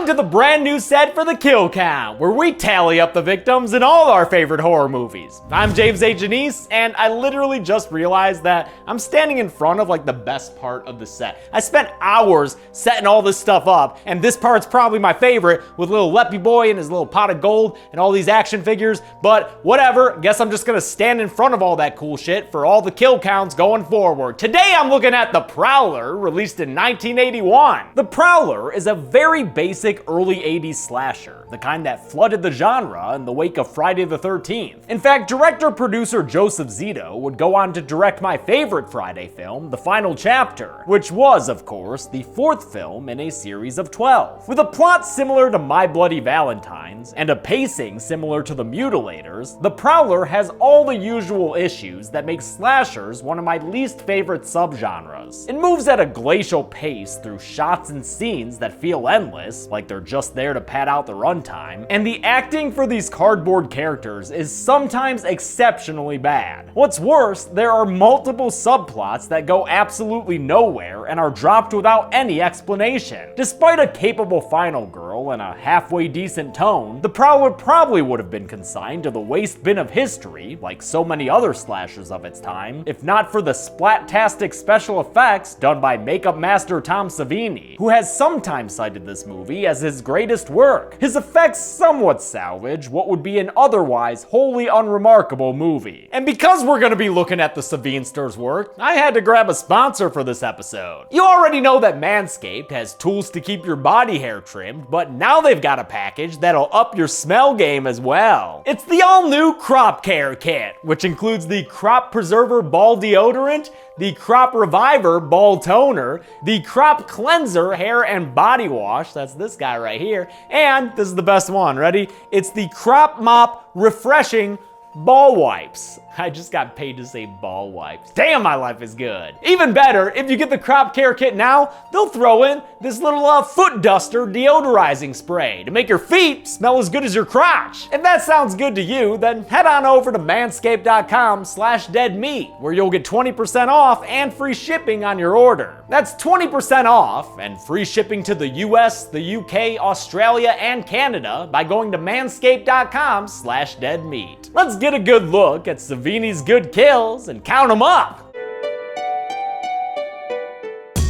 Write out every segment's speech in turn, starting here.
Welcome to the brand new set for the Kill Count, where we tally up the victims in all our favorite horror movies. I'm James A. Janice, and I literally just realized that I'm standing in front of like the best part of the set. I spent hours setting all this stuff up, and this part's probably my favorite, with little Leppy Boy and his little pot of gold and all these action figures, but whatever, guess I'm just gonna stand in front of all that cool shit for all the kill counts going forward. Today I'm looking at The Prowler, released in 1981. The Prowler is a very basic early 80s slasher, the kind that flooded the genre in the wake of Friday the 13th. In fact, director-producer Joseph Zito would go on to direct my favorite Friday film, The Final Chapter, which was, of course, the fourth film in a series of 12. With a plot similar to My Bloody Valentine's and a pacing similar to The Mutilators, The Prowler has all the usual issues that make slashers one of my least favorite subgenres. It moves at a glacial pace through shots and scenes that feel endless, like they're just there to pad out the runtime, and the acting for these cardboard characters is sometimes exceptionally bad. What's worse, there are multiple subplots that go absolutely nowhere and are dropped without any explanation. Despite a capable final girl and a halfway decent tone, The Prowler probably would have been consigned to the waste bin of history, like so many other slashers of its time, if not for the splat-tastic special effects done by makeup master Tom Savini, who has sometimes cited this movie as his greatest work. His effects somewhat salvage what would be an otherwise wholly unremarkable movie. And because we're gonna be looking at the Savinster's work, I had to grab a sponsor for this episode. You already know that Manscaped has tools to keep your body hair trimmed, but now they've got a package that'll up your smell game as well. It's the all-new Crop Care Kit, which includes the Crop Preserver Ball Deodorant, the Crop Reviver Ball Toner, the Crop Cleanser Hair and Body Wash, that's this guy right here, and this is the best one, ready? It's the Crop Mop Refreshing Ball Wipes. I just got paid to say ball wipes. Damn, my life is good. Even better, if you get the Crop Care Kit now, they'll throw in this little foot duster deodorizing spray to make your feet smell as good as your crotch. If that sounds good to you, then head on over to manscaped.com/deadmeat, where you'll get 20% off and free shipping on your order. That's 20% off and free shipping to the US, the UK, Australia, and Canada by going to manscaped.com/deadmeat. Let's get a good look at Savini's good kills and count them up.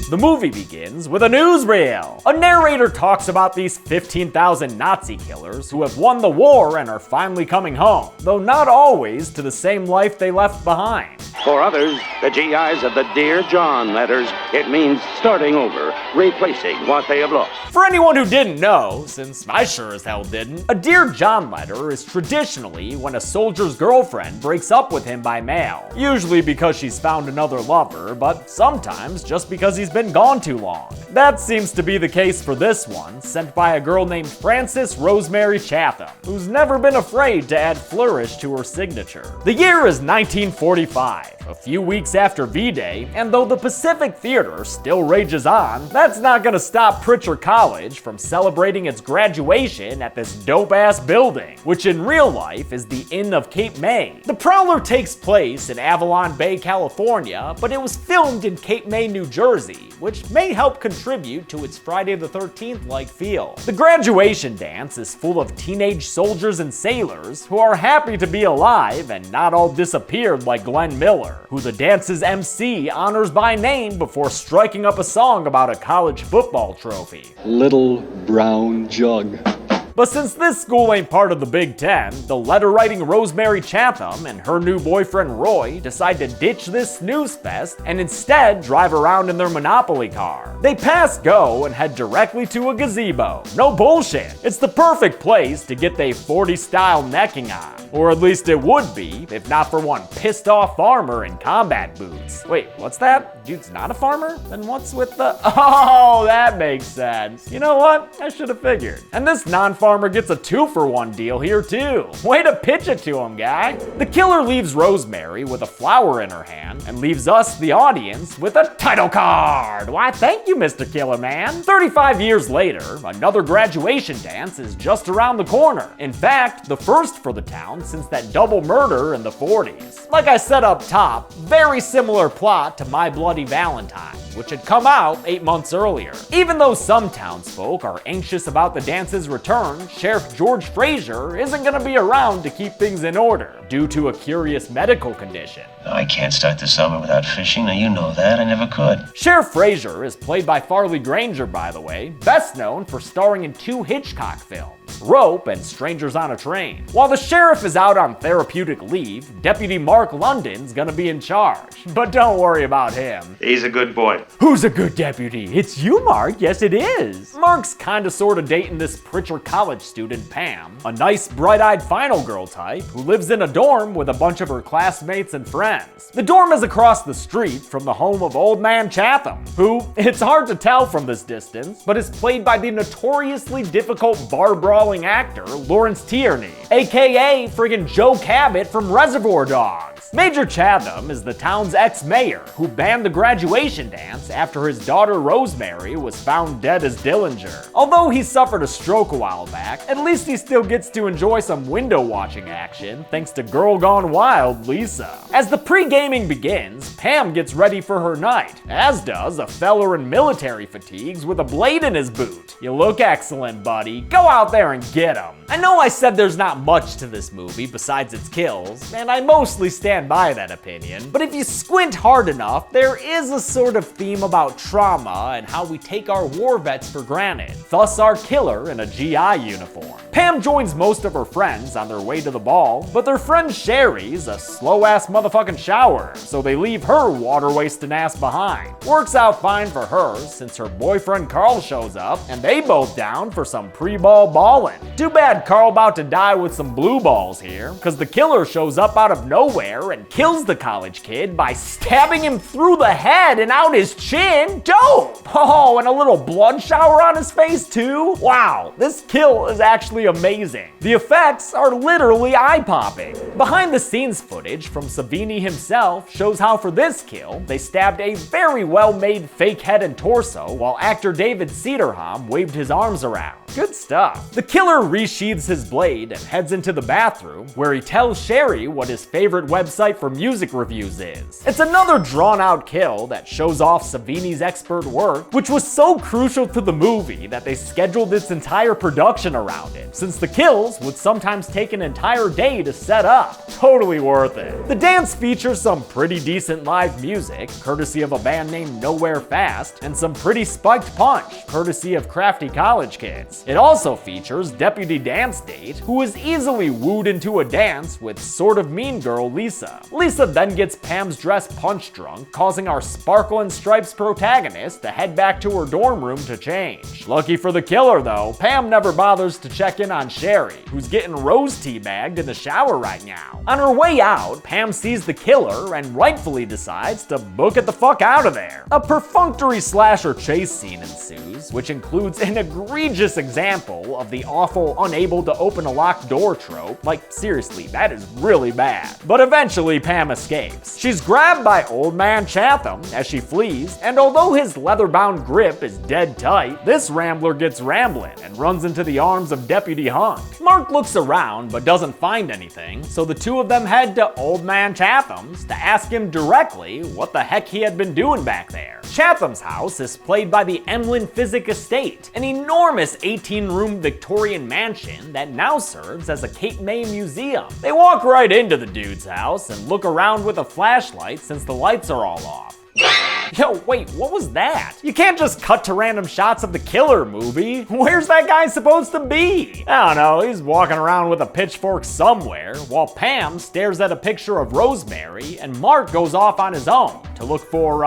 The movie begins with a newsreel. A narrator talks about these 15,000 Nazi killers who have won the war and are finally coming home, though not always to the same life they left behind. For others, the GIs of the Dear John letters, it means starting over, replacing what they have lost. For anyone who didn't know, since I sure as hell didn't, a Dear John letter is traditionally when a soldier's girlfriend breaks up with him by mail. Usually because she's found another lover, but sometimes just because he's been gone too long. That seems to be the case for this one, sent by a girl named Frances Rosemary Chatham, who's never been afraid to add flourish to her signature. The year is 1945. A few weeks after V-Day, and though the Pacific Theater still rages on, that's not gonna stop Pritchard College from celebrating its graduation at this dope-ass building, which in real life is the Inn of Cape May. The Prowler takes place in Avalon Bay, California, but it was filmed in Cape May, New Jersey, which may help contribute to its Friday the 13th-like feel. The graduation dance is full of teenage soldiers and sailors who are happy to be alive and not all disappeared like Glenn Miller, who the dance's MC honors by name before striking up a song about a college football trophy. Little brown jug. But since this school ain't part of the Big Ten, the letter-writing Rosemary Chatham and her new boyfriend Roy decide to ditch this snooze fest and instead drive around in their Monopoly car. They pass go and head directly to a gazebo. No bullshit. It's the perfect place to get they 40-style necking on. Or at least it would be, if not for one pissed-off farmer in combat boots. Wait, what's that? Dude's not a farmer? Then what's with the... Oh, that makes sense. You know what? I should have figured. And this non-farmer gets a 2-for-1 deal here too. Way to pitch it to him, guy. The killer leaves Rosemary with a flower in her hand and leaves us, the audience, with a title card. Why, thank you, Mr. Killer Man. 35 years later, another graduation dance is just around the corner. In fact, the first for the town since that double murder in the 40s. Like I said up top, very similar plot to My Bloody Valentine. which had come out 8 months earlier. Even though some townsfolk are anxious about the dance's return, Sheriff George Fraser isn't gonna be around to keep things in order due to a curious medical condition. I can't start the summer without fishing. Now you know that. I never could. Sheriff Fraser is played by Farley Granger, by the way, best known for starring in 2 Hitchcock films, Rope and Strangers on a Train. While the sheriff is out on therapeutic leave, Deputy Mark London's gonna be in charge. But don't worry about him. He's a good boy. Who's a good deputy? It's you, Mark. Yes, it is. Mark's kinda sorta dating this Pritchard College student, Pam, a nice bright-eyed final girl type who lives in a dorm with a bunch of her classmates and friends. The dorm is across the street from the home of Old Man Chatham, who, it's hard to tell from this distance, but is played by the notoriously difficult bar-brawling actor Lawrence Tierney, aka friggin' Joe Cabot from Reservoir Dogs. Major Chatham is the town's ex-mayor who banned the graduation dance after his daughter Rosemary was found dead as Dillinger. Although he suffered a stroke a while back, at least he still gets to enjoy some window watching action thanks to Girl Gone Wild Lisa. As the pre-gaming begins, Pam gets ready for her night, as does a feller in military fatigues with a blade in his boot. You look excellent, buddy. Go out there and get him. I know I said there's not much to this movie besides its kills, and I mostly stand by that opinion, but if you squint hard enough, there is a sort of theme about trauma and how we take our war vets for granted, thus our killer in a GI uniform. Pam joins most of her friends on their way to the ball, but their friend Sherry's a slow-ass motherfucking shower, so they leave her water-wasting ass behind. Works out fine for her, since her boyfriend Carl shows up, and they both down for some pre-ball ballin'. Too bad Carl about to die with some blue balls here, cause the killer shows up out of nowhere and kills the college kid by stabbing him through the head and out his chin. Dope! Oh, and a little blood shower on his face too? Wow, this kill is actually amazing. The effects are literally eye-popping. Behind the scenes footage from Savini himself shows how for this kill, they stabbed a very well-made fake head and torso while actor David Cederholm waved his arms around. Good stuff. The killer resheathes his blade and heads into the bathroom where he tells Sherry what his favorite website for music reviews is. It's another drawn-out kill that shows off Savini's expert work, which was so crucial to the movie that they scheduled its entire production around it, since the kills would sometimes take an entire day to set up. Totally worth it. The dance features some pretty decent live music, courtesy of a band named Nowhere Fast, and some pretty spiked punch, courtesy of Crafty College Kids. It also features Deputy Dance Date, who is easily wooed into a dance with sort of mean girl Lisa. Lisa then gets Pam's dress punch drunk, causing our Sparkle and Stripes protagonist to head back to her dorm room to change. Lucky for the killer though, Pam never bothers to check in on Sherry, who's getting rose teabagged in the shower right now. On her way out, Pam sees the killer and rightfully decides to book it the fuck out of there. A perfunctory slasher chase scene ensues, which includes an egregious example of the awful unable to open a locked door trope. Like, seriously, that is really bad. But eventually Pam escapes. She's grabbed by Old Man Chatham as she flees, and although his leather-bound grip is dead tight, this rambler gets rambling and runs into the arms of Deputy Hunt. Mark looks around but doesn't find anything, so the two of them head to Old Man Chatham's to ask him directly what the heck he had been doing back there. Chatham's house is played by the Emlyn Physic Estate, an enormous 18-room Victorian mansion that now serves as a Cape May museum. They walk right into the dude's house and look around with a flashlight since the lights are all off. Yo, wait, what was that? You can't just cut to random shots of the killer movie. Where's that guy supposed to be? I don't know, he's walking around with a pitchfork somewhere, while Pam stares at a picture of Rosemary, and Mark goes off on his own to look for,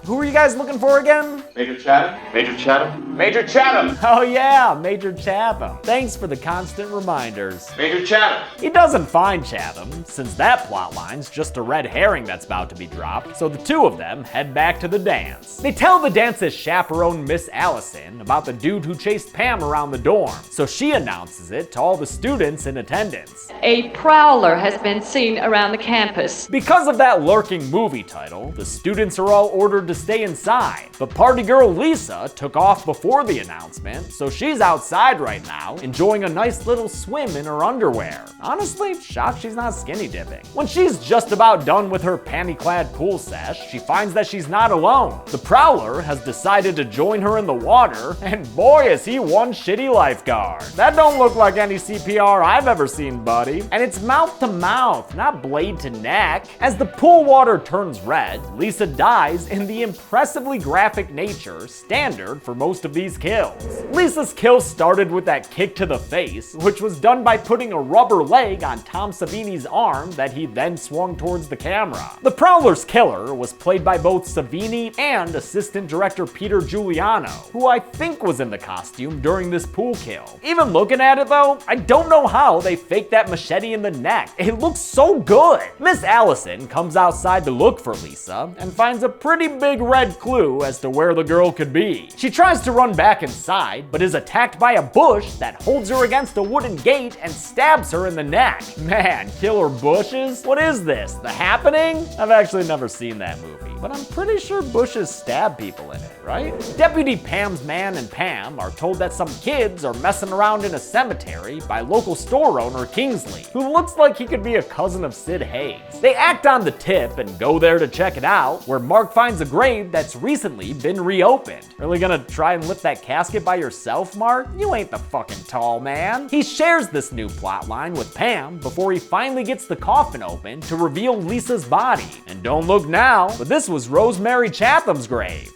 who are you guys looking for again? Major Chatham? Major Chatham? Major Chatham! Oh yeah, Major Chatham. Thanks for the constant reminders. Major Chatham! He doesn't find Chatham, since that plotline's just a red herring that's about to be dropped, so the two of them head back to the dance. They tell the dance's chaperone, Miss Allison, about the dude who chased Pam around the dorm, so she announces it to all the students in attendance. A Prowler has been seen around the campus. Because of that lurking movie title, the students are all ordered to stay inside, but party girl Lisa took off before the announcement, so she's outside right now, enjoying a nice little swim in her underwear. Honestly, shocked she's not skinny dipping. When she's just about done with her panty-clad pool sesh, she finds that she's not alone. The Prowler has decided to join her in the water, and boy is he one shitty lifeguard. That don't look like any CPR I've ever seen, buddy. And it's mouth to mouth, not blade to neck. As the pool water turns red, Lisa dies in the impressively graphic nature standard for most of these kills. Lisa's kill started with that kick to the face, which was done by putting a rubber leg on Tom Savini's arm that he then swung towards the camera. The Prowler's killer was played by both Savini and assistant director Peter Giuliano, who I think was in the costume during this pool kill. Even looking at it though, I don't know how they faked that machete in the neck. It looks so good. Miss Allison comes outside to look for Lisa and finds a pretty big red clue as to where the girl could be. She tries to run back inside, but is attacked by a bush that holds her against a wooden gate and stabs her in the neck. Man, killer bushes? What is this, The Happening? I've actually never seen that movie, but I'm pretty sure bushes stab people in it, right? Deputy Pam's man and Pam are told that some kids are messing around in a cemetery by local store owner Kingsley, who looks like he could be a cousin of Sid Haig's. They act on the tip and go there to check it out, where Mark finds a grave that's recently been reopened. Really gonna try and lift that casket by yourself, Mark? You ain't the fucking tall man. He shares this new plotline with Pam before he finally gets the coffin open to reveal Lisa's body. And don't look now, but this was Rosemary Chatham's grave.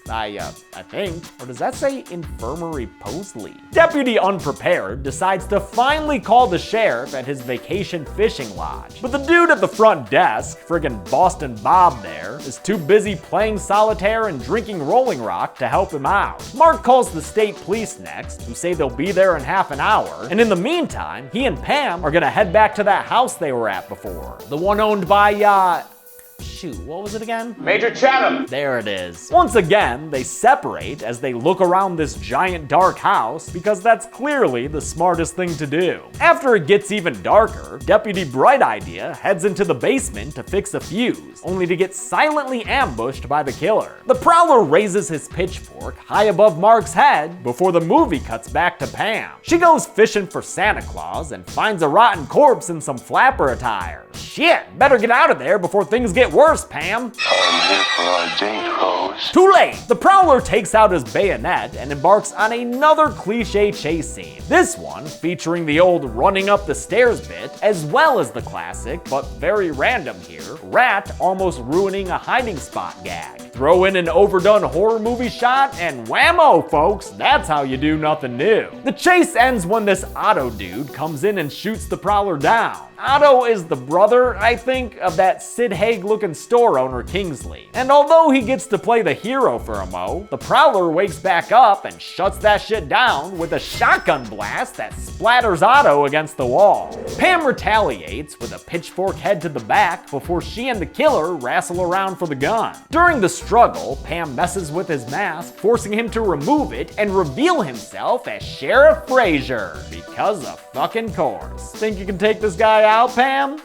I think. Or does that say Infirmary Posley? Deputy Unprepared decides to finally call the sheriff at his vacation fishing lodge. But the dude at the front desk, friggin' Boston Bob there, is too busy playing solitaire and drinking Rolling Rock to help him out. Mark calls the state police next, who say they'll be there in half an hour, and in the meantime, he and Pam are gonna head back to that house they were at before. The one owned by, shoot, what was it again? Major Chatham! There it is. Once again, they separate as they look around this giant dark house because that's clearly the smartest thing to do. After it gets even darker, Deputy Bright Idea heads into the basement to fix a fuse, only to get silently ambushed by the killer. The Prowler raises his pitchfork high above Mark's head before the movie cuts back to Pam. She goes fishing for Santa Claus and finds a rotten corpse in some flapper attire. Shit, better get out of there before things get worse, Pam. I'm here for our date, Rose. Too late! The Prowler takes out his bayonet and embarks on another cliche chase scene. This one featuring the old running up the stairs bit, as well as the classic, but very random here, rat almost ruining a hiding spot gag. Throw in an overdone horror movie shot and whammo, folks, that's how you do nothing new. The chase ends when this Otto dude comes in and shoots the Prowler down. Otto is the brother, I think, of that Sid Haig looking store owner Kingsley. And although he gets to play the hero for a mo, the Prowler wakes back up and shuts that shit down with a shotgun blast that splatters Otto against the wall. Pam retaliates with a pitchfork head to the back before she and the killer wrestle around for the gun. During the struggle, Pam messes with his mask, forcing him to remove it and reveal himself as Sheriff Frazier. Because of fucking course. Think you can take this guy out, Pam?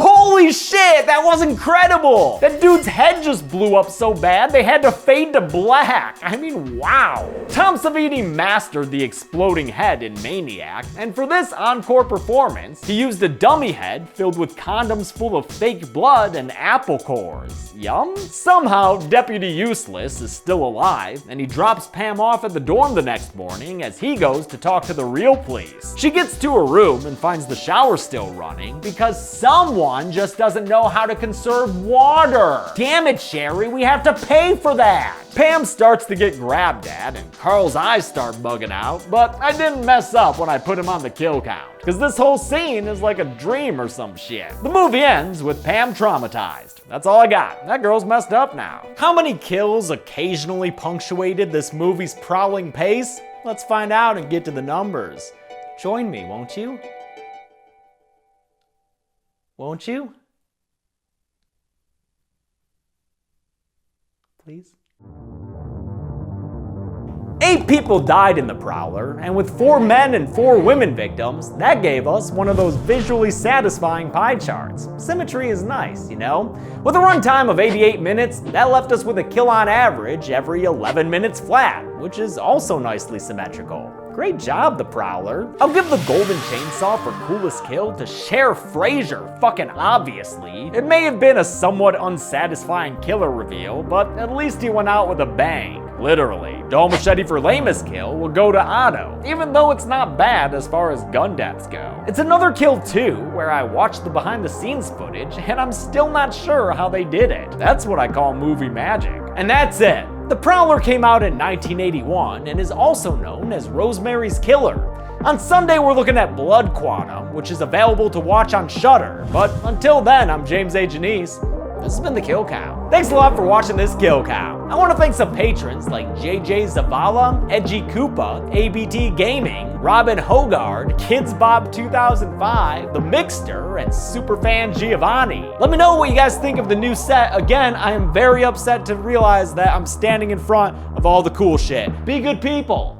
Holy shit, that was incredible! That dude's head just blew up so bad they had to fade to black. I mean, wow. Tom Savini mastered the exploding head in Maniac, and for this encore performance, he used a dummy head filled with condoms full of fake blood and apple cores. Yum? Somehow, Deputy Useless is still alive, and he drops Pam off at the dorm the next morning as he goes to talk to the real police. She gets to her room and finds the shower still running because someone just doesn't know how to conserve water. Damn it, Sherry, we have to pay for that. Pam starts to get grabbed at and Carl's eyes start bugging out, but I didn't mess up when I put him on the kill count, because this whole scene is like a dream or some shit. The movie ends with Pam traumatized. That's all I got. That girl's messed up now. How many kills occasionally punctuated this movie's prowling pace? Let's find out and get to the numbers. Join me, won't you? Won't you? Please? 8 people died in the Prowler, and with 4 men and 4 women victims, that gave us one of those visually satisfying pie charts. Symmetry is nice, you know? With a runtime of 88 minutes, that left us with a kill on average every 11 minutes flat, which is also nicely symmetrical. Great job, the Prowler. I'll give the golden chainsaw for coolest kill to Cher Frazier, fucking obviously. It may have been a somewhat unsatisfying killer reveal, but at least he went out with a bang. Literally. Dull machete for lamest kill will go to Otto, even though it's not bad as far as gun deaths go. It's another kill too, where I watched the behind the scenes footage and I'm still not sure how they did it. That's what I call movie magic. And that's it. The Prowler came out in 1981 and is also known as Rosemary's Killer. On Sunday, we're looking at Blood Quantum, which is available to watch on Shudder. But until then, I'm James A. Janice. This has been the Kill Cow. Thanks a lot for watching this Kill Cow. I want to thank some patrons like JJ Zavala, Edgy Koopa, ABT Gaming, Robin Hogard, Kids Bob 2005, The Mixter, and Superfan Giovanni. Let me know what you guys think of the new set. Again, I am very upset to realize that I'm standing in front of all the cool shit. Be good people.